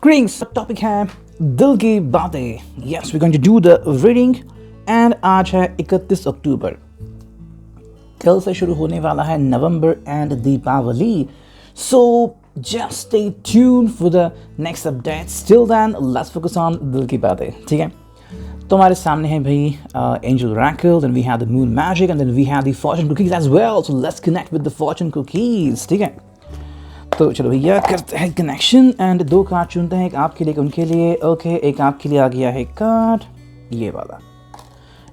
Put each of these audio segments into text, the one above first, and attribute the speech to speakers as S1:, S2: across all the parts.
S1: Greetings, topic है दिल की बातें। Yes, we going to do the reading and आज है 31 अक्टूबर। कल से शुरू होने वाला है November and Deepavali. So just stay tuned for the next updates. Till then let's focus on दिल की बातें। ठीक है, तो हमारे सामने है भाई angel oracle, then we have the moon magic and then we have the fortune cookies as well. So let's connect with the fortune cookies. ठीक है, तो चलो भैया करते हैं कनेक्शन एंड दो कार्ड चुनते हैं, एक आपके लिए एक उनके लिए। ओके, एक आपके लिए आ गया है कार्ड ये वाला,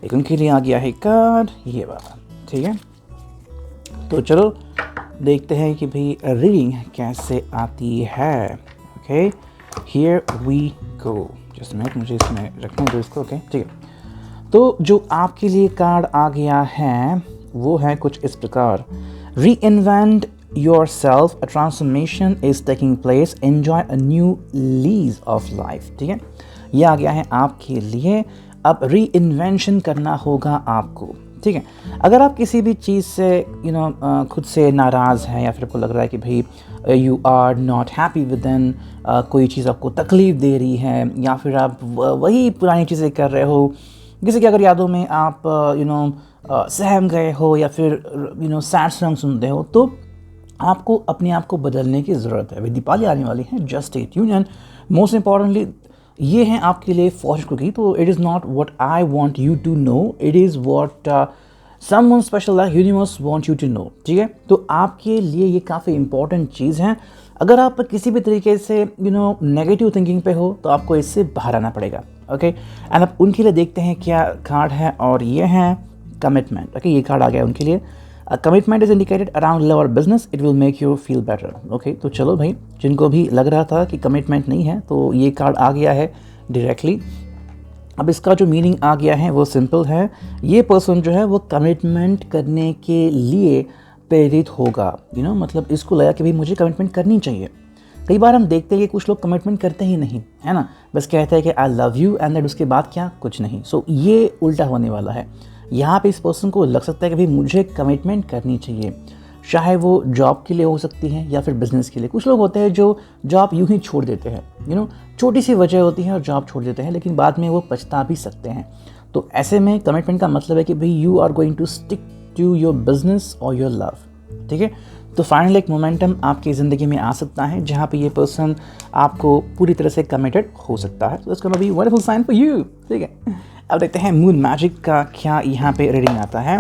S1: एक उनके लिए आ गया है कार्ड ये वाला। ठीक है, तो चलो देखते हैं कि भाई रीडिंग कैसे आती है। Okay, here we go. Just minute, मुझे इसमें रखने दो इसको। ओके, ठीक है, तो जो आपके लिए कार्ड आ गया है वो है कुछ इस प्रकार। री-इन्वेंट yourself, a transformation is taking place, enjoy a new lease of life। ठीक है, ये आ गया है आपके लिए। अब री इन्वेंशन करना होगा आपको। ठीक है, अगर आप किसी भी चीज़ से खुद से नाराज़ हैं या फिर आपको लग रहा है कि भाई you are not happy with in, कोई चीज़ आपको तकलीफ़ दे रही है या फिर आप वही पुरानी चीज़ें कर रहे हो, जैसे कि अगर यादों में आप सहम गए हो या फिर सैड सॉन्ग सुनते हो, तो आपको अपने आप को बदलने की ज़रूरत है। अभी दीपावली आने वाली है, just stay tuned and most importantly ये है आपके लिए फॉर्चून कुकी। तो it is not what I want you to know, it is what someone special like universe want you to know. ठीक है, तो आपके लिए ये काफ़ी इंपॉर्टेंट चीज़ है। अगर आप किसी भी तरीके से नेगेटिव थिंकिंग पे हो तो आपको इससे बाहर आना पड़ेगा। ओके, एंड अब उनके लिए देखते हैं क्या कार्ड है, और ये है कमिटमेंट। ओके, ये कार्ड आ गया उनके लिए। A commitment is indicated around love or business. It will make you feel better. Okay, तो चलो भाई, जिनको भी लग रहा था कि कमिटमेंट नहीं है तो ये कार्ड आ गया है डायरेक्टली। अब इसका जो मीनिंग आ गया है वो सिंपल है। ये पर्सन जो है वो कमिटमेंट करने के लिए प्रेरित होगा। मतलब इसको लगा कि भाई मुझे कमिटमेंट करनी चाहिए। कई बार हम देखते हैं कि कुछ लोग कमिटमेंट करते ही नहीं है ना, बस कहते हैं कि I love you and that उसके बाद क्या, कुछ नहीं। सो ये उल्टा होने वाला है। यहाँ पे इस पर्सन को लग सकता है कि भाई मुझे कमिटमेंट करनी चाहिए, चाहे वो जॉब के लिए हो सकती है या फिर बिजनेस के लिए। कुछ लोग होते हैं जो जॉब यूं ही छोड़ देते हैं, छोटी सी वजह होती है और जॉब छोड़ देते हैं, लेकिन बाद में वो पछता भी सकते हैं। तो ऐसे में कमिटमेंट का मतलब है कि भाई you are going to stick to your business और योर लव। ठीक है, तो फाइनल एक मोमेंटम आपकी ज़िंदगी में आ सकता है जहाँ पे ये पर्सन आपको पूरी तरह से कमिटेड हो सकता है। तो इसका be wonderful sign for you. ठीक है, अब देखते हैं मून मैजिक का क्या यहाँ पे रीडिंग आता है।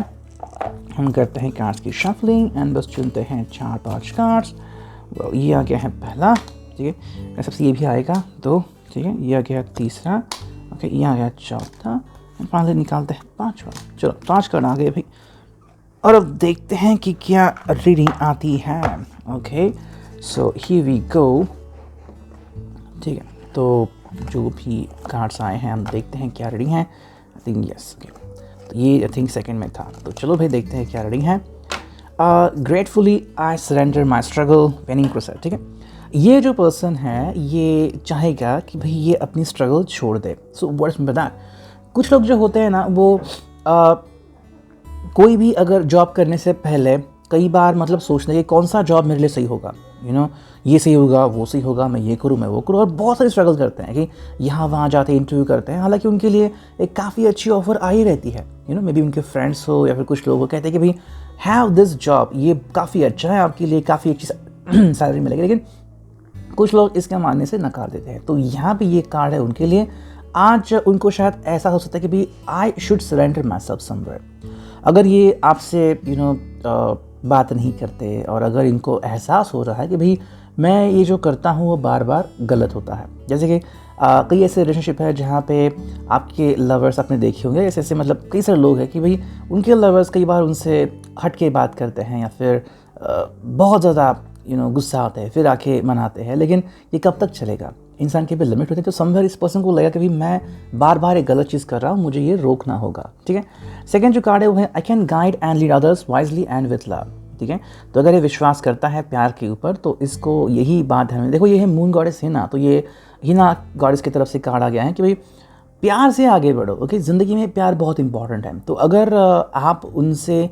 S1: हम करते हैं कार्ड्स की शफलिंग एंड बस चुनते हैं 4-5 कार्ड्स। ये आ गया है पहला। ठीक है, सबसे ये भी आएगा 2। ठीक है, ये आ गया तीसरा। ओके, ये आ गया चौथा। फाइनली निकालते हैं 5वां। चलो 5 कार्ड आ गए भाई, और अब देखते हैं कि क्या रीडिंग आती है। Okay, so here we go. ठीक है, तो जो भी कार्ड्स आए हैं हम देखते हैं क्या रीडिंग है। आई थिंक यस, ओके, तो ये आई थिंक सेकंड में था। तो चलो भाई देखते हैं क्या रीडिंग है। Gratefully I surrender my struggle, penning crusade. ठीक है, ये जो पर्सन है ये चाहेगा कि भाई ये अपनी स्ट्रगल छोड़ दे। सो व्हाट्स दैट, कुछ लोग जो होते हैं ना वो कोई भी अगर जॉब करने से पहले कई बार मतलब सोचते हैं कि कौन सा जॉब मेरे लिए सही होगा, ये सही होगा, वो सही होगा, मैं ये करूँ, मैं वो करूँ, और बहुत सारी स्ट्रगल करते हैं कि यहाँ वहाँ जाते इंटरव्यू करते हैं। हालांकि उनके लिए एक काफ़ी अच्छी ऑफर आई रहती है। मे बी उनके फ्रेंड्स हो या फिर कुछ लोग कहते हैं कि भाई हैव दिस जॉब, ये काफ़ी अच्छा है आपके लिए, काफ़ी अच्छी सैलरी मिलेगी, लेकिन कुछ लोग इसके मानने से नकार देते हैं। तो यहाँ पे ये कार्ड है उनके लिए। आज उनको शायद ऐसा हो सकता है कि भाई I should surrender my self somewhere. अगर ये आपसे बात नहीं करते और अगर इनको एहसास हो रहा है कि भाई मैं ये जो करता हूँ वो बार बार गलत होता है, जैसे कि कई ऐसे रिलेशनशिप है जहाँ पे आपके लवर्स आपने देखे होंगे, ऐसे मतलब कई सारे लोग हैं कि भाई उनके लवर्स कई बार उनसे हट के बात करते हैं या फिर बहुत ज़्यादा गुस्सा आते हैं, फिर आके मनाते हैं, लेकिन ये कब तक चलेगा? इंसान के भी लिमिट होती है। तो समवेयर इस पर्सन को लगा कि भाई मैं बार बार एक गलत चीज़ कर रहा हूँ, मुझे ये रोकना होगा। ठीक है, सेकंड जो कार्ड है वो है I can guide and lead others wisely and with love. ठीक है, तो अगर ये विश्वास करता है प्यार के ऊपर तो इसको यही बात है। देखो ये है मून गॉडेस हिना, तो ये हिना गॉडेस की तरफ से कार्ड आ गया है कि भाई प्यार से आगे बढ़ो। ओके, ज़िंदगी में प्यार बहुत इंपॉर्टेंट है। तो अगर आप उनसे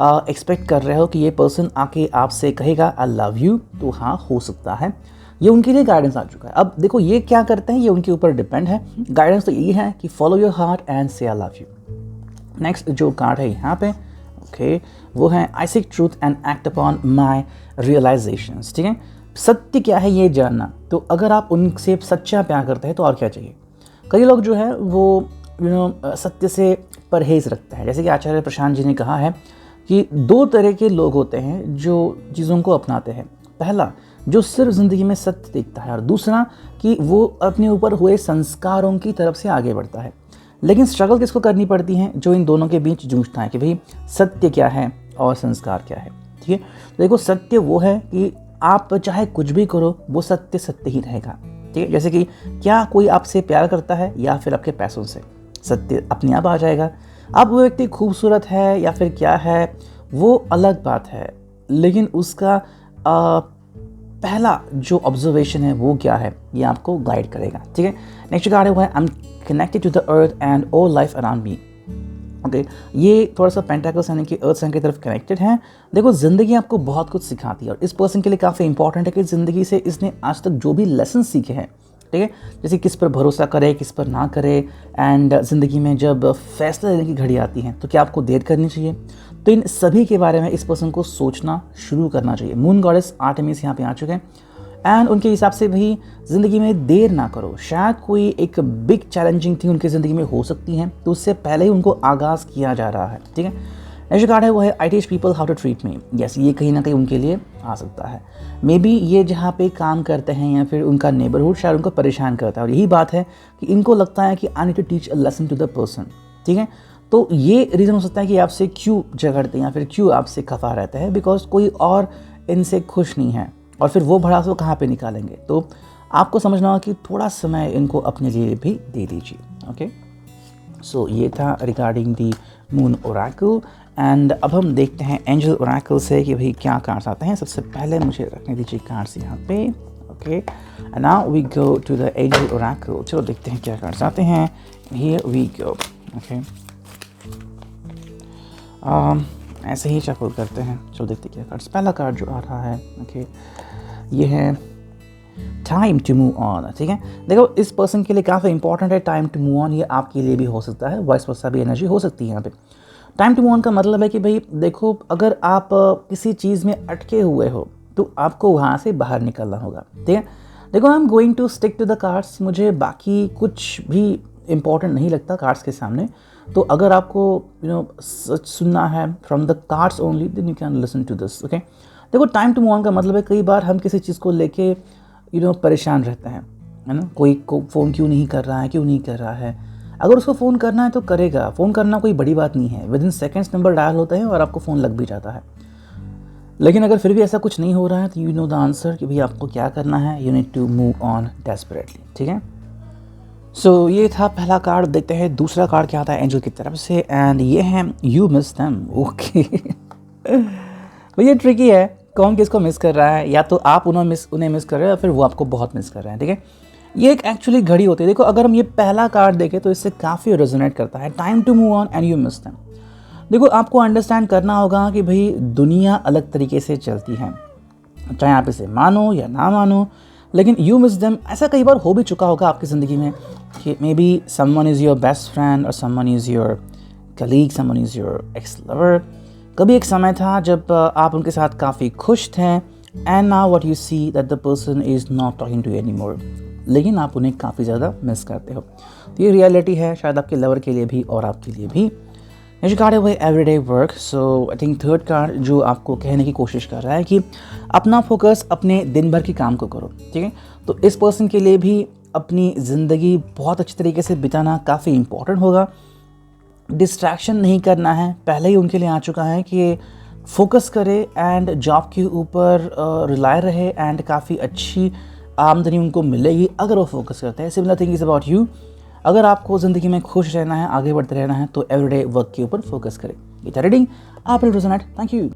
S1: एक्सपेक्ट कर रहे हो कि ये पर्सन आके आपसे कहेगा आई लव यू, तो हाँ हो सकता है। ये उनके लिए गाइडेंस आ चुका है। अब देखो ये क्या करते हैं, ये उनके ऊपर डिपेंड है। गाइडेंस तो यही है कि फॉलो योर हार्ट एंड से आई लव यू। नेक्स्ट जो कार्ड है यहाँ पे, ओके, वो है आई seek truth and act upon my realisations. ठीक है, सत्य क्या है ये जानना। तो अगर आप उनसे सच्चा प्यार करते हैं तो और क्या चाहिए। कई लोग जो है वो सत्य से परहेज रखते हैं। जैसे कि आचार्य प्रशांत जी ने कहा है कि 2 तरह के लोग होते हैं जो चीज़ों को अपनाते हैं। पहला, जो सिर्फ ज़िंदगी में सत्य देखता है, और दूसरा कि वो अपने ऊपर हुए संस्कारों की तरफ से आगे बढ़ता है। लेकिन स्ट्रगल किसको करनी पड़ती है, जो इन दोनों के बीच जूझता है कि भाई सत्य क्या है और संस्कार क्या है। ठीक है, तो देखो सत्य वो है कि आप चाहे कुछ भी करो वो सत्य सत्य ही रहेगा। ठीक है, जैसे कि क्या कोई आपसे प्यार करता है या फिर आपके पैसों से, सत्य अपने आप आ जाएगा। अब वो व्यक्ति खूबसूरत है या फिर क्या है वो अलग बात है, लेकिन उसका पहला जो ऑब्जर्वेशन है वो क्या है ये आपको गाइड करेगा। ठीक है, नेक्स्ट कार्ड है I am connected to the earth and all life around me. Okay, ये थोड़ा सा पेंटाकल्स यानी कि अर्थ साइन की तरफ कनेक्टेड है। देखो ज़िंदगी आपको बहुत कुछ सिखाती है और इस पर्सन के लिए काफ़ी इंपॉर्टेंट है कि ज़िंदगी से इसने आज तक जो भी लेसन सीखे हैं, ठीक है, जैसे किस पर भरोसा करे किस पर ना करे, एंड ज़िंदगी में जब फैसला लेने की घड़ी आती है तो क्या आपको देर करनी चाहिए। तो इन सभी के बारे में इस पर्सन को सोचना शुरू करना चाहिए। मून गॉडेस आर्टेमिस यहाँ पे आ चुके हैं एंड उनके हिसाब से भी ज़िंदगी में देर ना करो। शायद कोई एक बिग चैलेंजिंग थिंग उनकी ज़िंदगी में हो सकती है, तो उससे पहले ही उनको आगाज़ किया जा रहा है। ठीक है, नेक्स्ट कार्ड है वो है I teach people how to treat me. Yes, ये कहीं ना कहीं उनके लिए आ सकता है। मे बी ये जहाँ पे काम करते हैं या फिर उनका नेबरहुड शायद उनको परेशान करता है, और यही बात है कि इनको लगता है कि I need to teach a lesson to the person. ठीक है, तो ये रीज़न हो सकता है कि आपसे क्यों झगड़ते हैं या फिर क्यों आपसे खफा रहते हैं, बिकॉज कोई और इनसे खुश नहीं है, और फिर वो भड़ास वो कहाँ पे निकालेंगे। तो आपको समझना होगा कि थोड़ा समय इनको अपने लिए भी दे दीजिए। ओके, सो ये था regarding the moon Oracle. And अब हम देखते हैं एंजल ओरेकल से कि भाई क्या कार्ड्स आते हैं। सबसे पहले मुझे रखने दीजिए कार्ड्स यहाँ पे। Okay, and now we go to the angel oracle. चलो देखते हैं क्या कार्ड्स आते हैं। Here we go. ओके, ऐसे ही शफल करते हैं। चलो देखते हैं क्या कार्ड्स। पहला कार्ड जो आ रहा है, ओके, ये है टाइम टू मूव ऑन। ठीक है, देखो इस पर्सन के लिए काफ़ी इंपॉर्टेंट है टाइम टू मूव ऑन। ये आपके लिए भी हो सकता है, वाइस वर्सा भी एनर्जी हो सकती है यहाँ पे। टाइम टू मूव ऑन का मतलब है कि भाई देखो, अगर आप किसी चीज़ में अटके हुए हो तो आपको वहाँ से बाहर निकलना होगा। ठीक है, देखो I am going to stick to the cards. मुझे बाकी कुछ भी इम्पॉर्टेंट नहीं लगता कार्ड्स के सामने। तो अगर आपको सच सुनना है from the cards only, then you can listen to this. Okay, देखो टाइम टू मूव ऑन का मतलब है कई बार हम किसी चीज़ को लेके परेशान रहते हैं, है ना। कोई को फ़ोन क्यों नहीं कर रहा है, क्यों नहीं कर रहा है। अगर उसको फ़ोन करना है तो करेगा। फ़ोन करना कोई बड़ी बात नहीं है, विदिन सेकेंड्स नंबर डायल होता है और आपको फ़ोन लग भी जाता है। लेकिन अगर फिर भी ऐसा कुछ नहीं हो रहा है तो यू नो द आंसर कि भाई आपको क्या करना है। You need to move on desperately. ठीक है, सो ये था पहला कार्ड। देखते हैं दूसरा कार्ड क्या आता है एंजल की तरफ से, एंड ये है यू मिस देम। ओके, भैया ट्रिकी है, कौन किसको मिस कर रहा है। या तो आप उन्हें मिस कर रहे हो या फिर वो आपको बहुत मिस कर रहे हैं। ठीक है, ये एक एक्चुअली घड़ी होती है। देखो अगर हम ये पहला कार्ड देखें तो इससे काफ़ी रेजोनेट करता है। Time to move on and you miss them. देखो आपको अंडरस्टैंड करना होगा कि भाई दुनिया अलग तरीके से चलती है, चाहे आप इसे मानो या ना मानो, लेकिन यू मिस देम ऐसा कई बार हो भी चुका होगा आपकी ज़िंदगी में कि may be someone is your best friend और someone is your colleague, someone is your ex lover. कभी एक समय था जब आप उनके साथ काफ़ी खुश थे, and now what you see that the person is not talking to you anymore, लेकिन आप उन्हें काफ़ी ज़्यादा मिस करते हो। तो ये रियलिटी है शायद आपके लवर के लिए भी और आपके लिए भी। नेक्स्ट कार्ड है वो everyday work. So I think third card जो आपको कहने की कोशिश कर रहा है कि अपना फोकस अपने दिन भर के काम को करो। ठीक है, तो इस पर्सन के लिए भी अपनी ज़िंदगी बहुत अच्छी तरीके से बिताना काफ़ी इम्पॉर्टेंट होगा। डिस्ट्रैक्शन नहीं करना है, पहले ही उनके लिए आ चुका है कि फोकस करे एंड जॉब के ऊपर रिलाय रहे, एंड काफ़ी अच्छी आमदनी उनको मिलेगी अगर वो फोकस करते हैं। Similar thing is about you. अगर आपको ज़िंदगी में खुश रहना है, आगे बढ़ते रहना है, तो एवरीडे वर्क के ऊपर फोकस करें। ये था रीडिंग, आप रेजोनेट। Thank you.